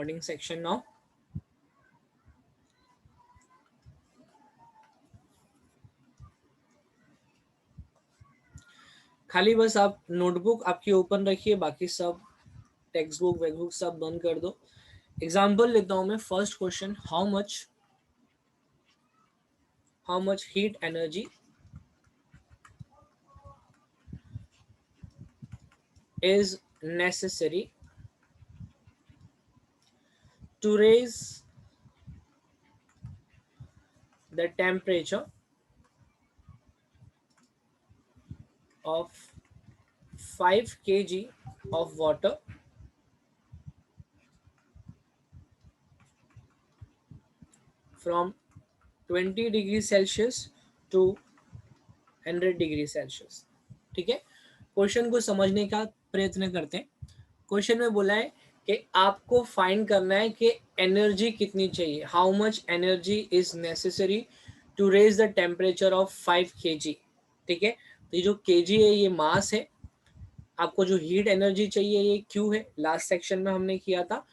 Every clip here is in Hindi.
recording section now. खाली बस आप नोटबुक आपकी ओपन रखिए, बाकी सब टेक्स्ट बुक वेकबुक सब बंद कर दो. एग्जाम्पल लेता हूं मैं. First question, how much heat energy is necessary to raise the temperature of 5 kg of water from 20 degree Celsius to 100 degree Celsius. ठीक है, क्वेश्चन को समझने का प्रयत्न करते हैं. क्वेश्चन में बोला है कि आपको फाइंड करना है कि एनर्जी कितनी चाहिए. How much energy is necessary to raise the temperature of 5 kg. ठीक है, तो ये जो kg है ये मास है. आपको जो हीट एनर्जी चाहिए ये क्यू है, लास्ट सेक्शन में हमने किया था.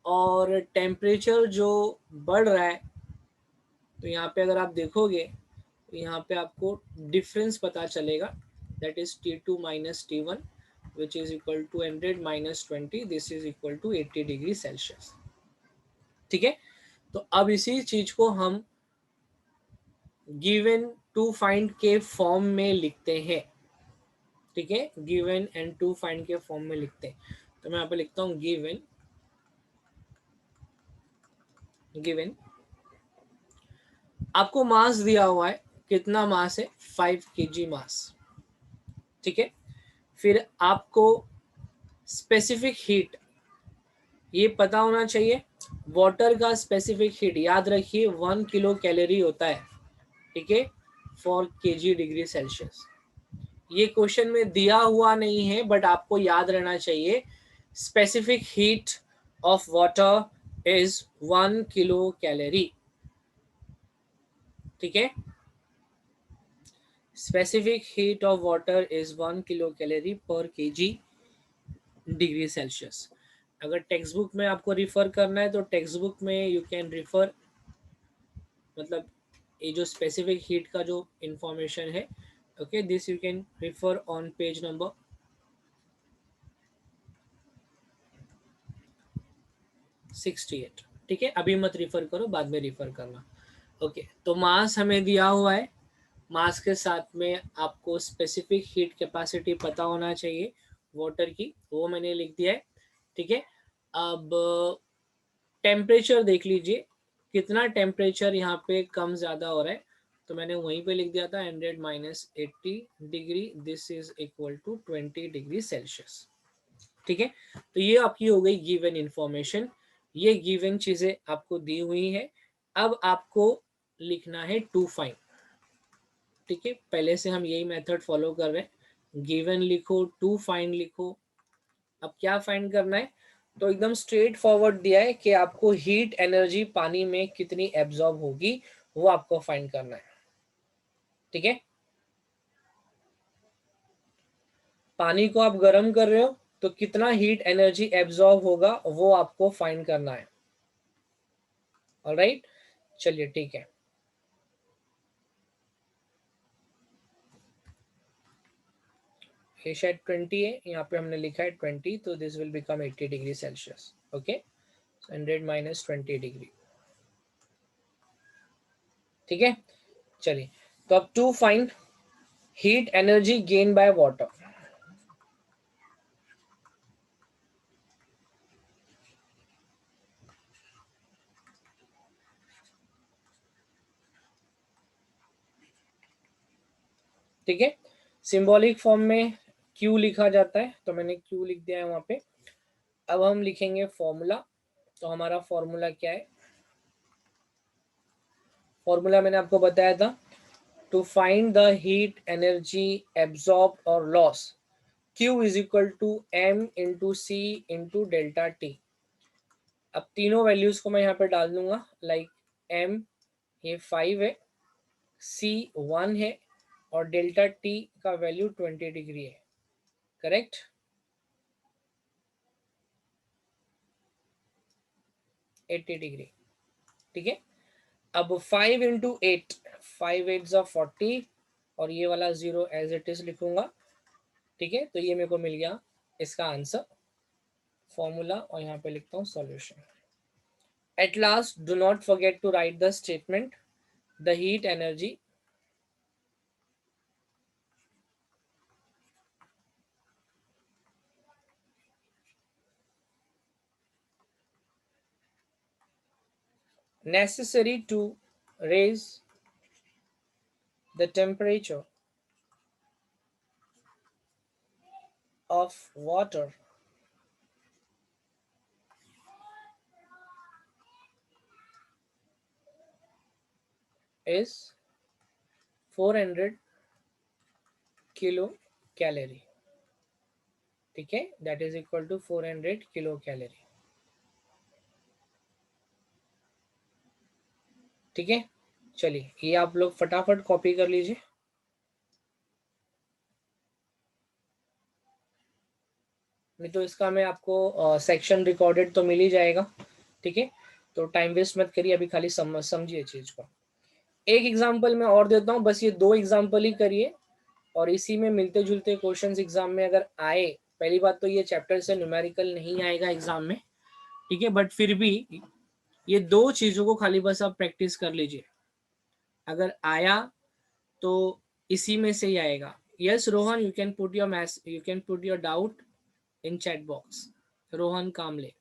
और टेम्परेचर जो बढ़ रहा है, तो यहाँ पे अगर आप देखोगे तो यहाँ पे आपको डिफरेंस पता चलेगा. That is T2 minus T1 which is equal to 100 minus 20. this is equal to 80 degree Celsius. ठीक है, तो अब इसी चीज को हम गिवन टू फाइंड के फॉर्म में लिखते हैं. ठीक है, गिवन एंड टू फाइंड के फॉर्म में लिखते हैं. तो मैं यहाँ पे लिखता हूँ गिवन आपको मास दिया हुआ है. कितना मास है? 5 kg मास. ठीक है, फिर आपको स्पेसिफिक हीट ये पता होना चाहिए. वाटर का स्पेसिफिक हीट याद रखिए 1 किलो कैलोरी होता है. ठीक है, फॉर kg डिग्री सेल्सियस. ये क्वेश्चन में दिया हुआ नहीं है बट आपको याद रहना चाहिए. Specific heat of water is 1 kilo calorie. ठीक है, specific heat of water is 1 kilo calorie पर kg डिग्री सेल्सियस. अगर टेक्स्ट बुक में आपको रिफर करना है तो टेक्स्ट बुक में यू कैन रिफर, मतलब ये जो स्पेसिफिक हीट का जो इंफॉर्मेशन है, okay, this you can refer on page number 68. ठीक है, अभी मत रिफर करो, बाद में रिफर करना. ओके, तो मास हमें दिया हुआ है. मास के साथ में आपको स्पेसिफिक हीट कैपेसिटी पता होना चाहिए वाटर की, वो मैंने लिख दिया है. ठीक है, अब टेम्परेचर देख लीजिए कितना टेम्परेचर यहाँ पे कम ज़्यादा हो रहा है. तो मैंने वहीं पे लिख दिया था 100 minus 80 degree. This is equal to 20 degree Celsius. ठीक है, तो ये आपकी हो गई गिवन इंफॉर्मेशन. ये गिवन चीज़ें आपको दी हुई है. अब आपको लिखना है टू फाइंड. ठीक है, पहले से हम यही मेथड फॉलो कर रहे हैं. गिवन लिखो, टू फाइंड लिखो. अब क्या फाइंड करना है? तो एकदम स्ट्रेट फॉरवर्ड दिया है कि आपको हीट एनर्जी पानी में कितनी एब्जॉर्ब होगी, वो आपको फाइंड करना है. ठीक है, पानी को आप गर्म कर रहे हो तो कितना हीट एनर्जी एब्जॉर्ब होगा वो आपको फाइंड करना है. ऑलराइट, चलिए ठीक है. ये शायद 20 है, यहाँ पे हमने लिखा है 20, तो this will become 80 degree Celsius. Okay, 100 minus 20 degree. ठीक है, चलिए. तो अब to find heat energy gain by water. ठीक है, सिंबॉलिक फॉर्म में Q लिखा जाता है, तो मैंने Q लिख दिया है वहां पे. अब हम लिखेंगे फॉर्मूला. तो हमारा फॉर्मूला क्या है? फॉर्मूला मैंने आपको बताया था. To find the heat energy absorb और loss, Q is equal to M into C into delta T. अब तीनों वैल्यूज को मैं यहाँ पे डाल दूंगा. लाइक M ये 5 है, C 1 है, और डेल्टा टी का वैल्यू 20 डिग्री है. करेक्ट. 80 डिग्री, ठीक है। अब 5 इंटू 8, 5 8 ज़ा 40 और ये वाला 0 एज इट इज लिखूंगा, ठीक है। तो ये मेरे को मिल गया इसका आंसर, फॉर्मूला, और यहाँ पे लिखता हूँ solution. At last do not forget to write the statement, the heat energy necessary to raise the temperature of water is 400 kilo calorie, ठीक है। That is equal to 400 kilo calorie, ठीक है। चलिए ये आप लोग फटाफट कॉपी कर लीजिए। नहीं तो इसका मैं आपको सेक्शन रिकॉर्डेड तो मिल ही जाएगा, ठीक है। तो टाइम वेस्ट मत करिए, अभी खाली समझिए चीज को। एक एग्जांपल मैं और देता हूँ, बस ये 2 एग्जांपल ही करिए और इसी में मिलते जुलते क्वेश्चंस एग्जाम में अगर आए, पहली बात तो ये चैप्टर से न्यूमेरिकल नहीं आएगा एग्जाम में, ठीक है, बट फिर भी ये 2 चीजों को खाली बस आप प्रैक्टिस कर लीजिए, अगर आया तो इसी में से ही आएगा। Yes Rohan, you can put your mess, you can put your doubt in chat box, Rohan Kamle.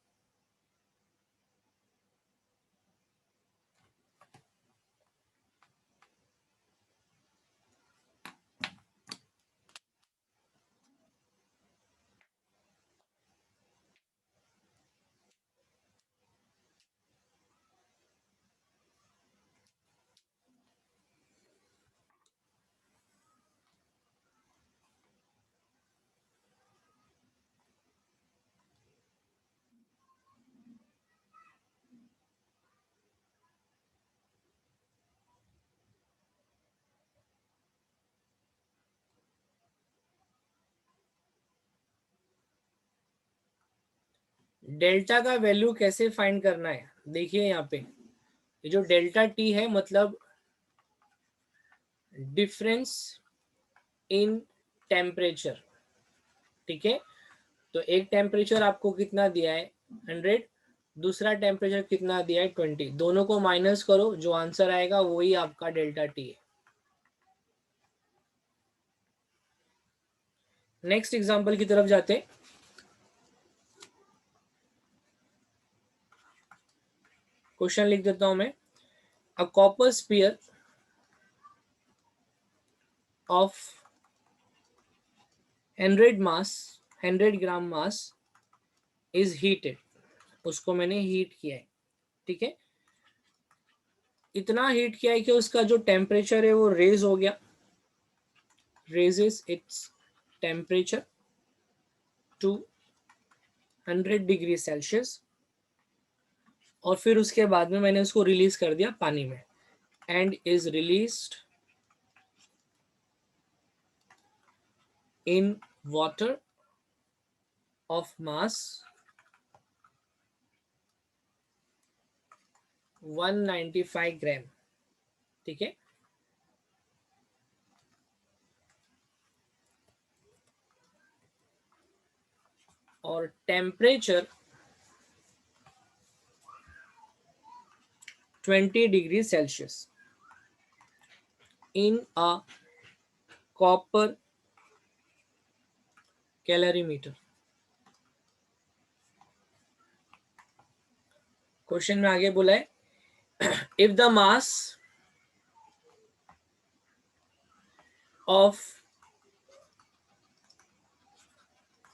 Delta का वैल्यू कैसे फाइंड करना है, देखिए यहाँ पे ये जो डेल्टा टी है मतलब डिफरेंस इन टेम्परेचर, ठीक है। तो एक टेम्परेचर आपको कितना दिया है 100, दूसरा टेम्परेचर कितना दिया है 20, दोनों को माइनस करो, जो आंसर आएगा वही आपका डेल्टा टी है। नेक्स्ट एग्जांपल की तरफ जाते हैं। क्वेश्चन लिख देता हूं मैं, a copper sphere of 100 gram mass is heated, उसको मैंने हीट किया है, ठीक है। इतना हीट किया है कि उसका जो टेम्परेचर है वो रेज हो गया, raises its temperature to 100 degree Celsius, और फिर उसके बाद में मैंने उसको रिलीज कर दिया पानी में, and is released in water of mass 195 ग्राम, ठीक है। और temperature 20 degree Celsius in a copper calorimeter. Question में आगे बोला है, if the mass of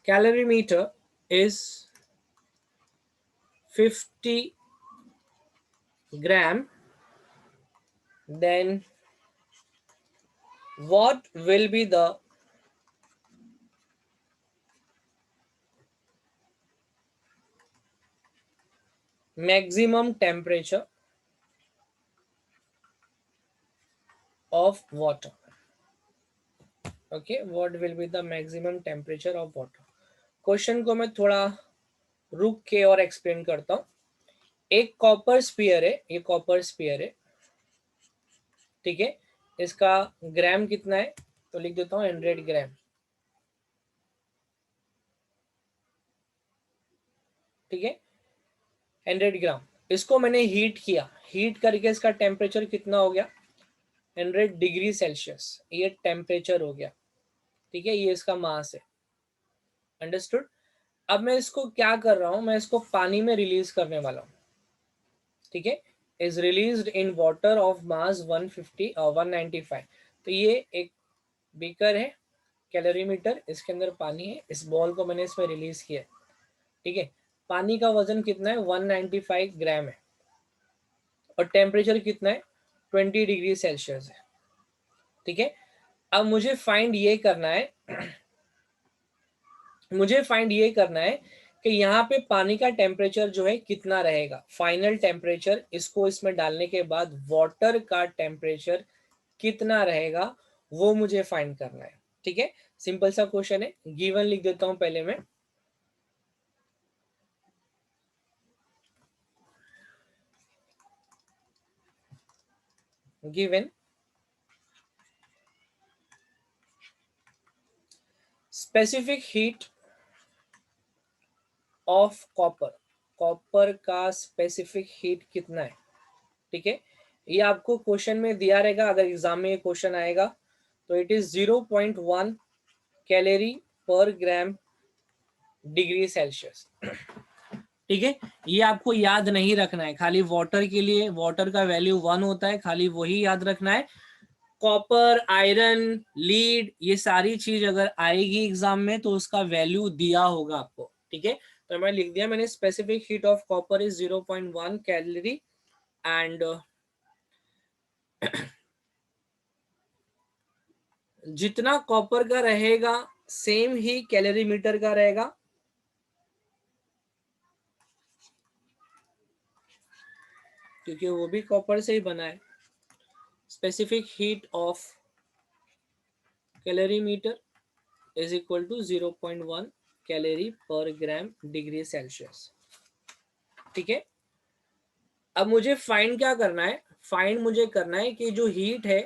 calorimeter is 50 gram, then what will be the maximum temperature of water? Okay, what will be the maximum temperature of water? Question को मैं थोड़ा रुक के और एक्सप्लेन करता हूँ। एक कॉपर स्पीयर है, ये कॉपर स्पीयर है, ठीक है। इसका ग्राम कितना है, तो लिख देता हूँ 100 ग्राम, ठीक है, 100 ग्राम। इसको मैंने हीट किया, हीट करके इसका टेम्परेचर कितना हो गया, 100 डिग्री सेल्सियस, ये टेम्परेचर हो गया, ठीक है। ये इसका मास है, अंडरस्टूड। अब मैं इसको क्या कर रहा हूं, मैं इसको पानी में रिलीज करने वाला हूं, ठीक है। Is released in water of mass 150 और 195। तो ये एक बीकर है, कैलोरीमीटर, इसके अंदर पानी है, इस बॉल को मैंने इसमें रिलीज किया, ठीक है। पानी का वजन कितना है, 195 ग्राम है, और टेम्परेचर कितना है, 20 डिग्री सेल्सियस है, ठीक है। अब मुझे फाइंड ये करना है मुझे फाइंड ये करना है कि यहाँ पे पानी का टेम्परेचर जो है कितना रहेगा, फाइनल टेम्परेचर, इसको इसमें डालने के बाद वाटर का टेम्परेचर कितना रहेगा, वो मुझे फाइंड करना है, ठीक है। सिंपल सा क्वेश्चन है, गिवन लिख देता हूं पहले मैं, given specific heat of copper, copper का स्पेसिफिक हीट कितना है, ठीक है। ये आपको क्वेश्चन में दिया रहेगा, अगर एग्जाम में ये क्वेश्चन आएगा तो it is 0.1 calorie per gram degree Celsius, ठीक है। ये आपको याद नहीं रखना है, खाली वाटर के लिए वाटर का वैल्यू 1 होता है, खाली वही याद रखना है। कॉपर, आयरन, लीड, ये सारी चीज अगर आएगी एग्जाम में तो उसका वैल्यू दिया होगा आपको, ठीक है। तो मैं लिख दिया मैंने, specific heat of copper is 0.1 calorie and जितना कॉपर का रहेगा सेम ही कैलोरी मीटर का रहेगा, क्योंकि वो भी कॉपर से ही बना है। Specific heat of calorie meter is equal to 0.1 calorie per gram degree Celsius, ठीक है। अब मुझे फाइंड क्या करना है, फाइंड मुझे करना है कि जो हीट है,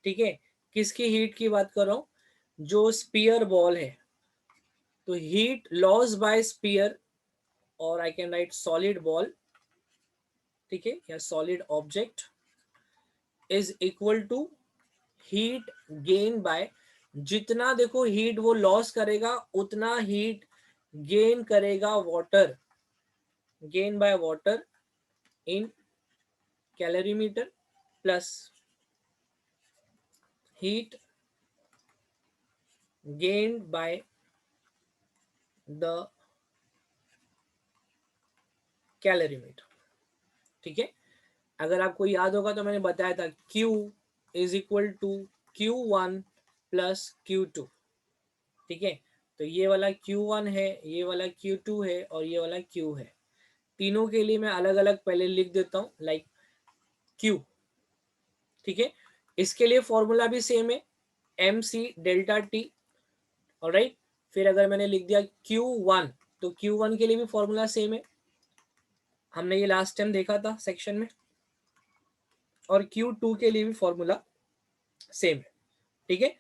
ठीक है, किसकी हीट की बात कर रहा हूं, जो स्पीयर बॉल है, तो हीट लॉस बाय स्पीयर, और I can write solid ball, ठीक है, या solid object is equal to heat gain by, जितना देखो हीट वो लॉस करेगा उतना हीट गेन करेगा water, gain by water in calorimeter, plus heat gained by the calorimeter, ठीक है। अगर आपको याद होगा तो मैंने बताया था Q is equal to Q1 plus Q2, ठीक है। तो ये वाला Q1 है, ये वाला Q2 है, और ये वाला Q है। तीनों के लिए मैं अलग अलग पहले लिख देता हूं, लाइक Q, ठीक है। इसके लिए फॉर्मूला भी सेम है, MC डेल्टा T, ऑलराइट। फिर अगर मैंने लिख दिया Q1, तो Q1 के लिए भी फॉर्मूला सेम है, हमने ये लास्ट टाइम देखा था सेक्शन में, और Q2 के लिए भी फॉर्मूला सेम है, ठीक है।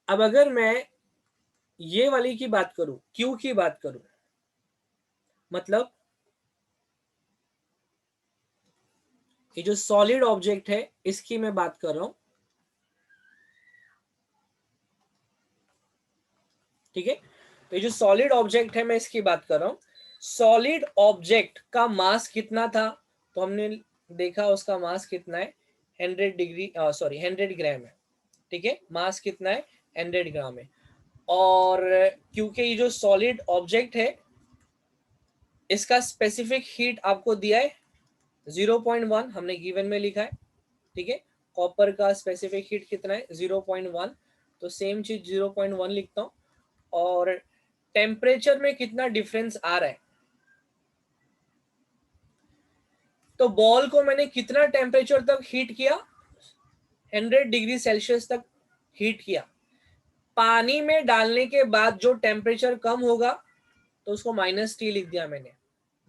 अब अगर मैं ये वाली की बात करूं, Q की बात करूं, मतलब ये जो सॉलिड ऑब्जेक्ट है इसकी मैं बात कर रहा हूं, ठीक है। तो ये जो सॉलिड ऑब्जेक्ट है मैं इसकी बात कर रहा हूं, सॉलिड ऑब्जेक्ट का मास कितना था, तो हमने देखा उसका मास कितना है, 100 ग्राम है, ठीक है। मास कितना है, 100 ग्राम है। और क्योंकि ये जो सॉलिड ऑब्जेक्ट है इसका स्पेसिफिक हीट आपको दिया है 0.1, हमने गिवन में लिखा है, ठीक है। कॉपर का स्पेसिफिक हीट कितना है, 0.1, तो सेम चीज 0.1 लिखता हूं। और टेम्परेचर में कितना डिफरेंस आ रहा है, तो बॉल को मैंने कितना टेम्परेचर तक हीट किया, 100 डिग्री सेल्सियस तक हीट किया। पानी में डालने के बाद जो टेम्परेचर कम होगा तो उसको -T लिख दिया मैंने,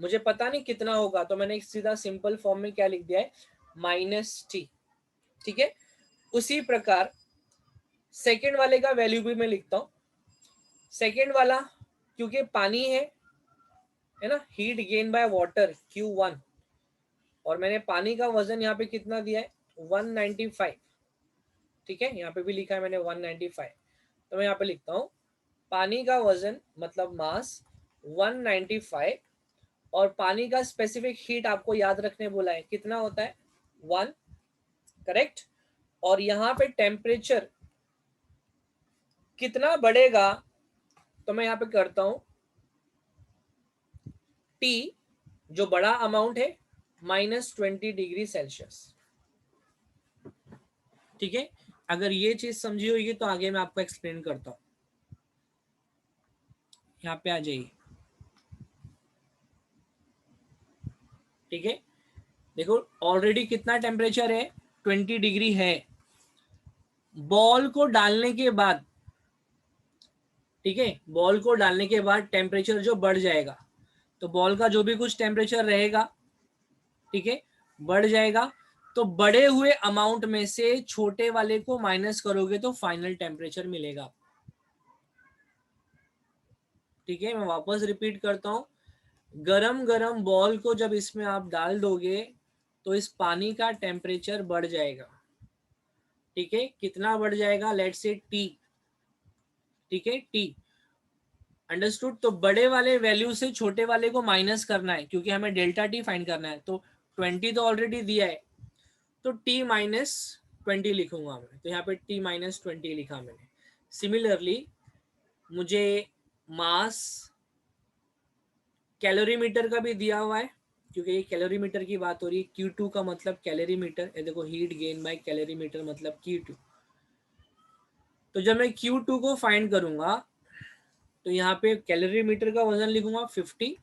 मुझे पता नहीं कितना होगा, तो मैंने एक सीधा सिंपल फॉर्म में क्या लिख दिया है, -t। ठीक है, उसी प्रकार सेकेंड वाले का वैल्यू भी मैं लिखता हूं। सेकेंड वाला क्योंकि पानी है ना, heat gain by water Q1, और मैंने पानी का वजन यहाँ पे कितना दिया है, 195। ठीक है, यहाँ पे भी लिखा है मैंने 195, तो मैं यहाँ पे लिखता हूँ पानी का वजन मतलब मास 195, और पानी का स्पेसिफिक हीट आपको याद रखने बोला है, कितना होता है 1, करेक्ट। और यहाँ पे टेम्परेचर कितना बढ़ेगा, तो मैं यहाँ पे करता हूं T, जो बड़ा अमाउंट है, -20 डिग्री सेल्सियस। ठीक है, अगर ये चीज समझी होगी तो आगे मैं आपको एक्सप्लेन करता हूं। यहाँ पे आ जाइए। ठीक है, देखो ऑलरेडी कितना टेम्परेचर है, 20 डिग्री है। बॉल को डालने के बाद, ठीक है, बॉल को डालने के बाद टेम्परेचर जो बढ़ जाएगा, तो बॉल का जो भी कुछ टेम्परेचर रहेगा, ठीक है, बढ़ जाएगा। तो बड़े हुए अमाउंट में से छोटे वाले को माइनस करोगे तो फाइनल टेम्परेचर मिलेगा। ठीक है, मैं वापस रिपीट करता हूं, गरम गरम बॉल को जब इसमें आप डाल दोगे तो इस पानी का टेम्परेचर बढ़ जाएगा। ठीक है, कितना बढ़ जाएगा, लेट्स से T। ठीक है, T, अंडरस्टूड। तो बड़े वाले वैल्यू से छोटे वाले को माइनस करना है, क्योंकि हमें डेल्टा T फाइंड करना है। तो 20 तो ऑलरेडी दिया है, तो T-20 लिखूंगा मैं, तो यहाँ पे T-20 लिखा मैंने। सिमिलरली मुझे मास कैलोरीमीटर का भी दिया हुआ है, क्योंकि ये कैलोरीमीटर की बात हो रही है। Q2 का मतलब कैलोरीमीटर, ये देखो हीट गेन बाय कैलोरीमीटर मतलब Q2। तो जब मैं Q2 को फाइंड करूंगा तो यहाँ पे कैलोरीमीटर का वजन लिखूंगा 50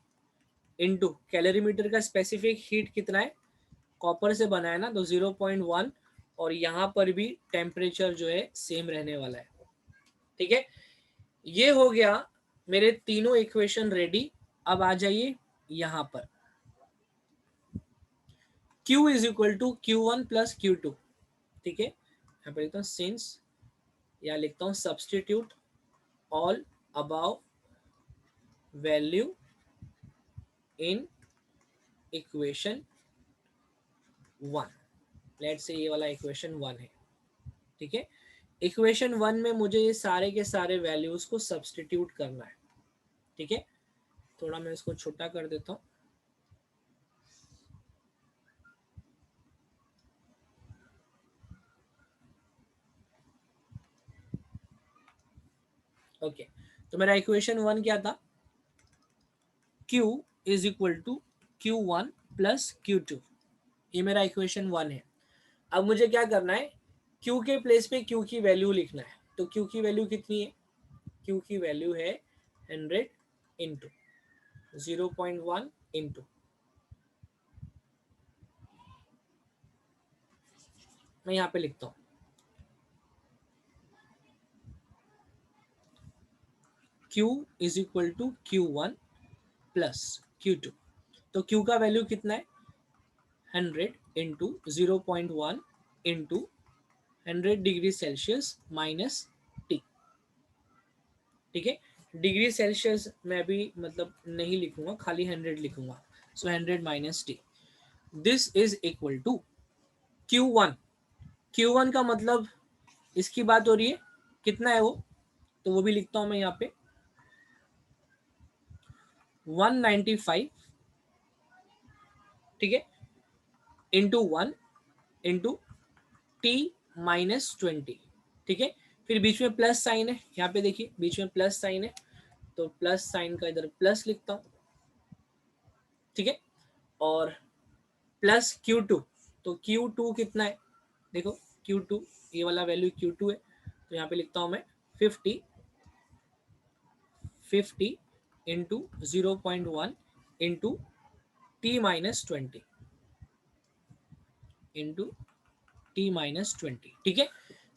इंटू कैलोरीमीटर का स्पेसिफिक हीट कितना है, कॉपर से बना है ना, तो 0.1, और यहाँ पर भी टेम्परेचर जो है सेम रहने वाला है। ठीक है, ये हो गया मेरे तीनों इक्वेशन रेडी। अब आ जाइए यहाँ पर, Q is equal to Q1 plus Q2। ठीक है, यहाँ पर लिखता हूँ सिंस, या लिखता हूँ substitute all above value in equation 1। Let's say ये वाला इक्वेशन 1 है। ठीक है, इक्वेशन 1 में मुझे ये सारे के सारे वैल्यूज को सब्सटीट्यूट करना है। ठीक है, थोड़ा मैं इसको छोटा कर देता हूँ। ओके, तो मेरा इक्वेशन 1 क्या था, Q is equal to Q1 plus Q2। ये मेरा इक्वेशन 1 है। अब मुझे क्या करना है, Q के प्लेस पे Q की वैल्यू लिखना है। तो Q की वैल्यू कितनी है, Q की वैल्यू है 100 इंटू 0.1 इंटू, मैं यहाँ पे लिखता हूँ Q is equal to Q1 plus Q2। तो Q का वैल्यू कितना है, 100 into 0.1 into 100 degree Celsius minus T। ठीक है, डिग्री सेल्सियस मैं भी मतलब नहीं लिखूंगा, खाली 100 लिखूंगा। So 100 minus T, this is equal to Q1। Q1 का मतलब इसकी बात हो रही है, कितना है वो, तो वो भी लिखता हूं मैं यहाँ पे 195। ठीक है, इंटू 1 इंटू T-20। ठीक है, फिर बीच में प्लस साइन है, यहाँ पे देखिए बीच में प्लस साइन है, तो प्लस साइन का इधर प्लस लिखता हूं। ठीक है, और प्लस Q2, तो Q2 कितना है, देखो Q2, ये वाला वैल्यू Q2 है, तो यहाँ पे लिखता हूं मैं 50 into 0.1 into T-20 into T-20। ठीक है,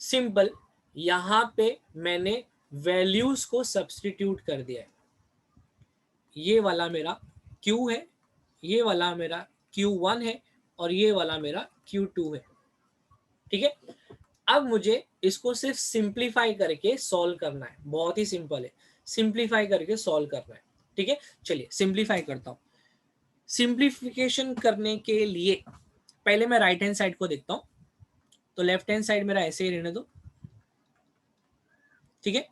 सिंपल। यहाँ पे मैंने वैल्यूज को सब्सटीट्यूट कर दिया है। ये वाला मेरा Q है, ये वाला मेरा Q1 है और ये वाला मेरा Q2 है। ठीक है, अब मुझे इसको सिर्फ सिंप्लीफाई करके सॉल्व करना है, बहुत ही सिंपल है, सिंप्लीफाई करके सॉल्व करना है। ठीक है, चलिए सिंप्लीफाई करता हूँ। सिंप्लीफिकेशन करने के लिए पहले मैं राइट हैंड साइड को देखता हूँ, तो लेफ्ट हैंड साइड मेरा ऐसे ही रहने दो। ठीक है,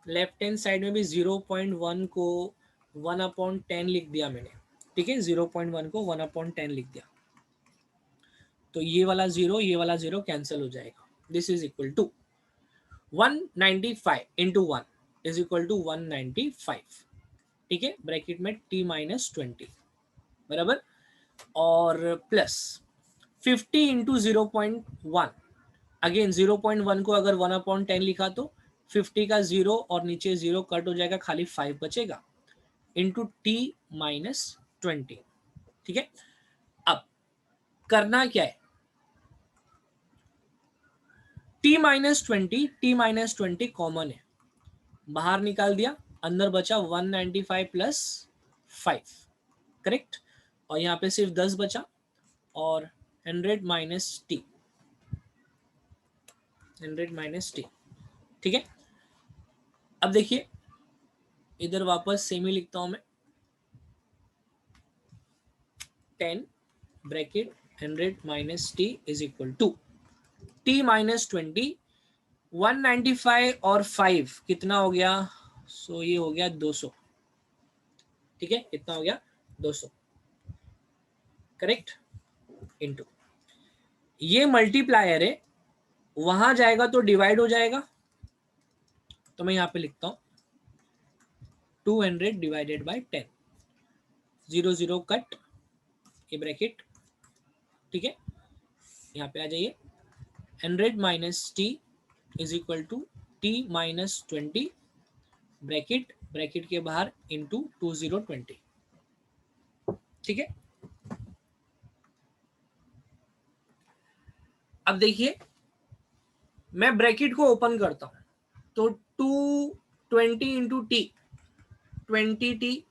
लेफ्ट हैंड साइड में भी 0.1 को 1/10 लिख दिया मैंने। ठीक है, 0.1 को 1/10 लिख दिया, तो ये वाला 0 ये वाला 0 कैंसिल हो जाएगा। This is equal to 195 into 1 is equal to 195। ठीक है, ब्रैकेट में t-20 बराबर, और प्लस 50 इंटू 0.1। अगेन 0.1 को अगर 1/10 लिखा तो 50 का 0 और नीचे 0 कट हो जाएगा, खाली 5 बचेगा, इंटू t-20। ठीक है, अब करना क्या है, t-20 कॉमन है, बाहर निकाल दिया, अंदर बचा 195 प्लस 5, करेक्ट, और यहाँ पे सिर्फ 10 बचा, और 100 माइनस टी, 100 माइनस टी। ठीक है, अब देखिए इधर वापस सेम ही लिखता हूं मैं, 10 bracket 100 minus T is equal to t-20, 195 और 5 कितना हो गया, सो ये हो गया 200। ठीक है, कितना हो गया, 200, करेक्ट, इनटू ये मल्टीप्लायर है, वहां जाएगा तो डिवाइड हो जाएगा, तो मैं यहां पे लिखता हूं 200 डिवाइडेड बाय 10, 0 0 कट, ये ब्रैकेट। ठीक है, यहाँ पे आ जाइए, 100 minus T is equal to t-20 bracket, bracket के बाहर इंटू 2020। ठीक है, अब देखिए मैं ब्रैकेट को ओपन करता हूं, तो 220 इंटू टी, 20t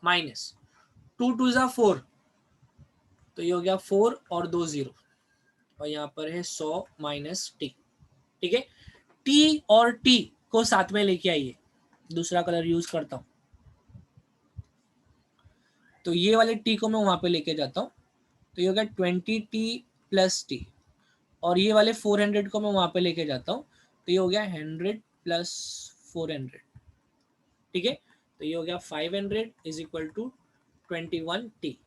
माइनस 2 2 जा 4, तो ये हो गया 4 और 2 0, और यहाँ पर है 100 माइनस टी। ठीक है, टी और टी को साथ में लेके आइए, दूसरा कलर यूज करता हूं, तो ये वाले टी को मैं वहां पे लेके जाता हूं, तो ये हो गया 20t प्लस टी, और ये वाले 400 को मैं वहां पे लेके जाता हूं, तो ये हो गया 100 प्लस 400। ठीक है, तो ये हो गया 500 is equal to 21t।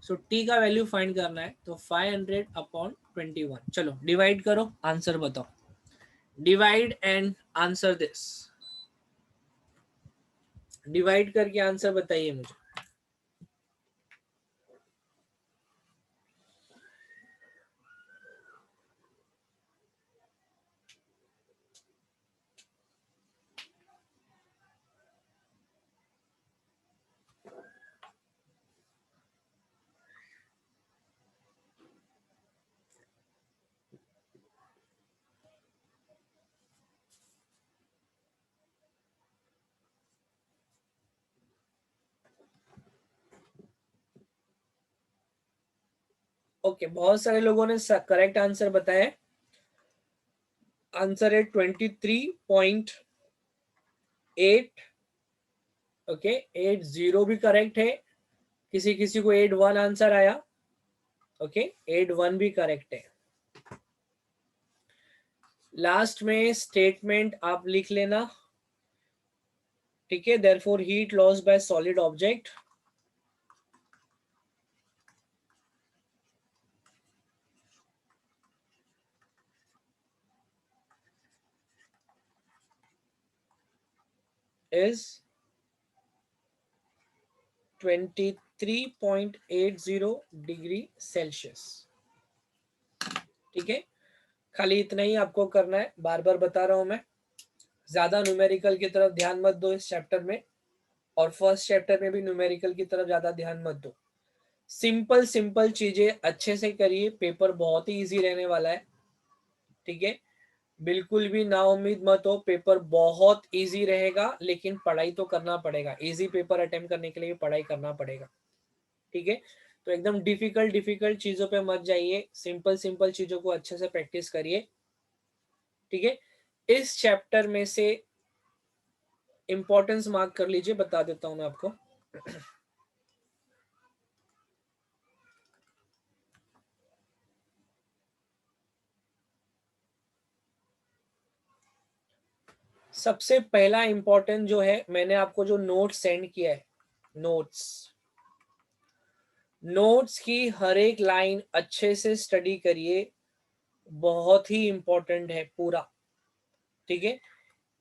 So t का वैल्यू फाइंड करना है, तो 500 अपॉन 21। चलो डिवाइड करो, आंसर बताओ, divide and answer this, divide करके आंसर बताइए मुझे। ओके, बहुत सारे लोगों ने करेक्ट आंसर बताया, आंसर है 23.8। ओके, 80 भी करेक्ट है, किसी किसी को 81 आंसर आया। ओके, 81 भी करेक्ट है। लास्ट में स्टेटमेंट आप लिख लेना। ठीक है, therefore heat loss by solid object is 23.80 degree Celsius. ठीक है, खाली इतना ही आपको करना है, बार बार बता रहा हूं मैं, ज्यादा न्यूमेरिकल की तरफ ध्यान मत दो इस चैप्टर में, और फर्स्ट चैप्टर में भी न्यूमेरिकल की तरफ ज्यादा ध्यान मत दो। सिंपल सिंपल चीजें अच्छे से करिए, पेपर बहुत ही इजी रहने वाला है। ठीक है, बिल्कुल भी ना उम्मीद मत हो, पेपर बहुत इजी रहेगा, लेकिन पढ़ाई तो करना पड़ेगा, इजी पेपर अटेम्प्ट करने के लिए पढ़ाई करना पड़ेगा। ठीक है। तो एकदम डिफिकल्ट डिफिकल्ट चीजों पे मत जाइए, सिंपल सिंपल चीजों को अच्छे से प्रैक्टिस करिए, ठीक है। इस चैप्टर में से इंपॉर्टेंस मार्क कर लीजिए, बता देता हूं मैं आपको। सबसे पहला इंपॉर्टेंट जो है, मैंने आपको जो नोट्स सेंड किया है, नोट्स नोट्स की हर एक लाइन अच्छे से स्टडी करिए, बहुत ही इंपॉर्टेंट है पूरा, ठीक है।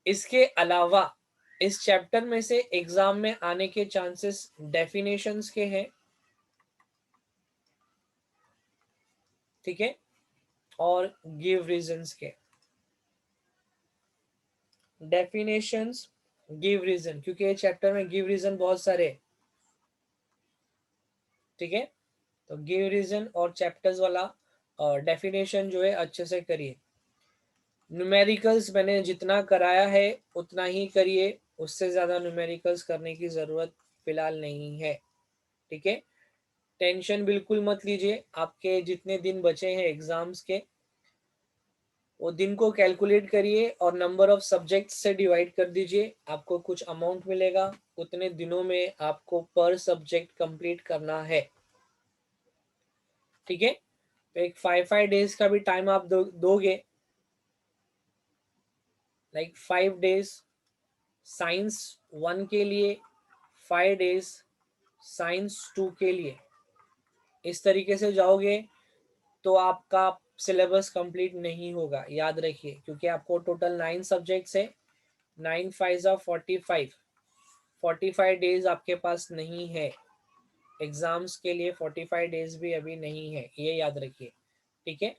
इसके अलावा इस चैप्टर में से एग्जाम में आने के चांसेस डेफिनेशंस के हैं, ठीक है, और गिव रीजंस के। डेफिनेशंस, गिव रीजन, क्योंकि ये चैप्टर में गिव रीजन बहुत सारे, ठीक है। तो गिव रीजन और चैप्टर्स वाला डेफिनेशन जो है अच्छे से करिए। न्यूमेरिकल्स मैंने जितना कराया है उतना ही करिए, उससे ज़्यादा न्यूमेरिकल्स करने की ज़रूरत फिलहाल नहीं है, ठीक है। टेंशन बिल्कुल मत लीजिए, आपके जितने दिन बचे हैं एग्जाम्स के, वो दिन को कैलकुलेट करिए और नंबर ऑफ सब्जेक्ट्स से डिवाइड कर दीजिए, आपको कुछ अमाउंट मिलेगा, उतने दिनों में आपको पर सब्जेक्ट कंप्लीट करना है, ठीक है। तो एक 5 डेज का भी टाइम आप दोगे, लाइक 5 डेज साइंस 1 के लिए, 5 डेज साइंस 2 के लिए, इस तरीके से जाओगे तो आपका सिलेबस कंप्लीट नहीं होगा, याद रखिए, क्योंकि आपको टोटल 9 सब्जेक्ट्स है, 9 5 जा 45, 45 डेज आपके पास नहीं है एग्जाम्स के लिए, 45 डेज भी अभी नहीं है, ये याद रखिए, ठीक है।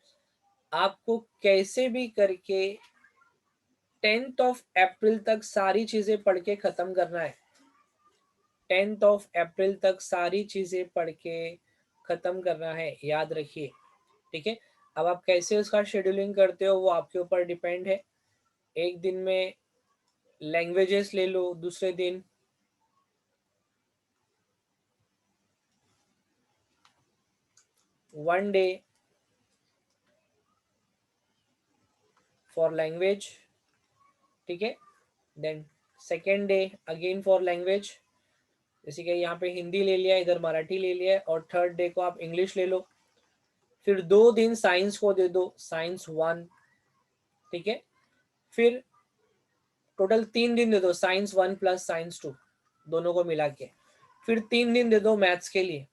आपको कैसे भी करके 10 अप्रैल तक सारी चीजें पढ़ के खत्म करना है, 10 अप्रैल तक सारी चीजें पढ़ के खत्म करना है, याद रखिए, ठीक है। अब आप कैसे उसका शेड्यूलिंग करते हो वो आपके ऊपर डिपेंड है। एक दिन में लैंग्वेजेस ले लो, दूसरे दिन 1 डे फॉर लैंग्वेज, ठीक है। Then second day again for language, जैसे कि यहाँ पे हिंदी ले लिया, इधर मराठी ले लिया, और थर्ड डे को आप इंग्लिश ले लो। फिर 2 दिन साइंस को दे दो, साइंस 1, ठीक है। फिर टोटल 3 दिन दे दो, साइंस 1 प्लस साइंस 2 दोनों को मिला के। फिर 3 दिन दे दो मैथ्स के लिए,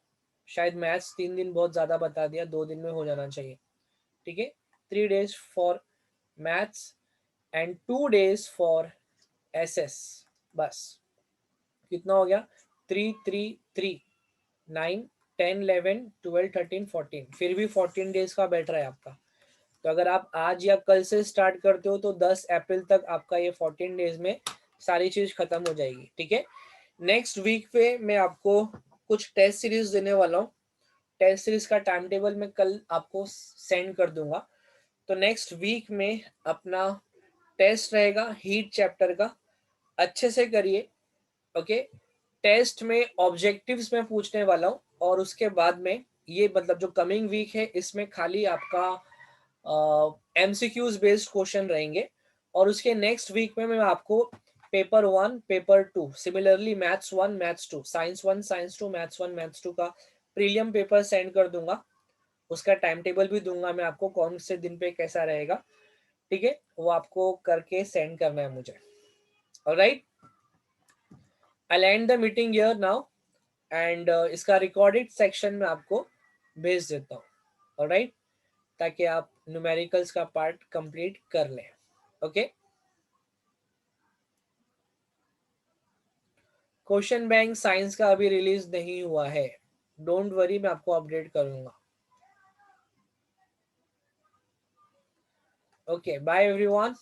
शायद मैथ्स 3 दिन बहुत ज्यादा बता दिया, 2 दिन में हो जाना चाहिए, ठीक है। 3 days for maths and 2 days for SS, बस कितना हो गया, 3 3 3, 9 10 11 12 13 14, फिर भी 14 डेज का बैठ रहा है आपका। तो अगर आप आज या कल से स्टार्ट करते हो तो 10 अप्रैल तक आपका ये 14 डेज में सारी चीज खत्म हो जाएगी, ठीक है। नेक्स्ट वीक पे मैं आपको कुछ टेस्ट सीरीज देने वाला हूँ, टेस्ट सीरीज का टाइम टेबल मैं कल आपको सेंड कर दूंगा। तो नेक्स्ट वीक में अपना टेस्ट रहेगा हीट चैप्टर का, अच्छे से करिए, ओके। टेस्ट में ऑब्जेक्टिव्स में पूछने वाला हूँ, और उसके बाद में ये मतलब जो कमिंग वीक है इसमें खाली आपका एमसीक्यूज बेस्ड क्वेश्चन रहेंगे, और उसके नेक्स्ट वीक में मैं आपको paper 1 paper 2 similarly maths 1 maths 2 science 1 science 2 maths 1 maths 2 का प्रीलियम पेपर सेंड कर दूंगा, उसका टाइम टेबल भी दूंगा मैं आपको, कौन से दिन पे कैसा रहेगा, ठीक है। वो आपको करके सेंड करना है मुझे, alright. I and the meeting here now, and इसका रिकॉर्डेड सेक्शन में आपको भेज देता हूँ, ऑलराइट, ताकि आप न्यूमेरिकल्स का पार्ट कंप्लीट कर लें, ओके। क्वेश्चन बैंक साइंस का अभी रिलीज नहीं हुआ है, डोंट वरी, मैं आपको अपडेट करूंगा, ओके। Bye everyone.